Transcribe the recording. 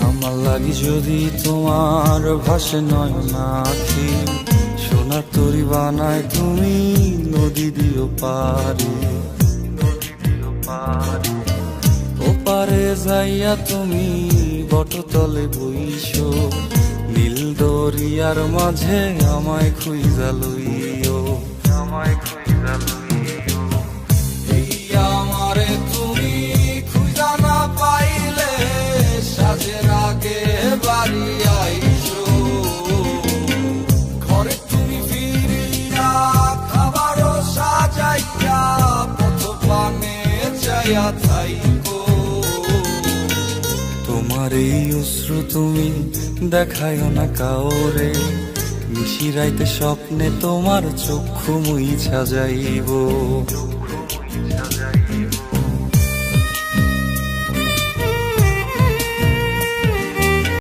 আমার লাগি যদি তোমার ভাসে নয়নাখি, সোনার তরি বানায় তুমি নদী দিও পারে। ওপারে যাইয়া তুমি বটতলে বইসো, নীল দরিয়ার মাঝে আমায় খুঁজা লইও, আমায় খুঁজা লইও। এই আমারে তুমি খুঁজা না পাইলে সাজের আগে বাড়ি আইসো, ঘরে তুমি ফিরিয়া খাবারও সাজাইয়া পথ পানে যাইয়া থাইকো। তোমার এই অশ্রু তুমি দেখায়ও না কাউরে, নিশিরাইতে স্বপ্নে তোমার চক্ষু মুইছা যাইব।